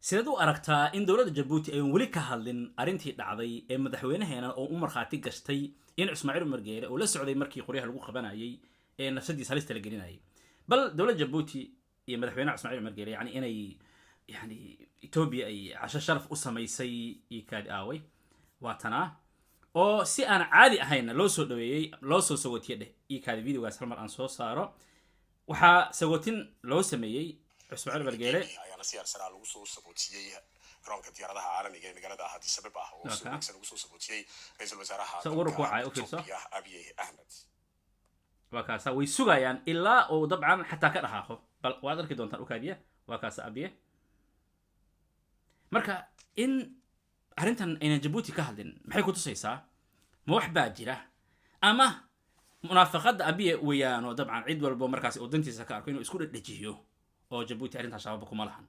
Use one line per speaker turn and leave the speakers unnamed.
sidaad u aragtaa in dowladda Jabuuti ay weli ka hadlin arrintii dhacday ee madaxweynaheena oo u markhaati gashtay in Ismaaciil Umar Geele oo la socday markii qoryaha lagu qabanayay ee nafsadiisa halista la gelinayay bal dowladda Jabuuti iyo madaxweynaha Ismaaciil Umar Geele inay Ethiopia ay casho sharaf u samaysay ikaad aaway waatana oo si aan caadi ahayn loo soo dhaweeyay loo soo sawirtay ikaad videogaas hal mar aan soo saaro waxa sawatin loo sameeyay Ismaaciil Umar Geele
ayaana si arsana lagu soo sabootiyay garoonka diyaaradaha caalamiga ee magaalada Addis Ababa oo si wanaagsan lagu soo sabootiyay ra'iisul wasaaraha Abiy Ahmed
وكاسا ويسوغايان إلا أو طبعا حتى كرهاخو بل وادر كي دونتان أوكادية وكاسا أبيه مركا إن أرنتن إن جيبوتي كهلدن محي كنتو سيسا موح باجرة أما منافقات أبيه ويانو طبعا عيد والبو مركاسي ودنتي سكاركو إنو إسكولة لجيهيو أو جيبوتي أرنتها شبابكو مالحن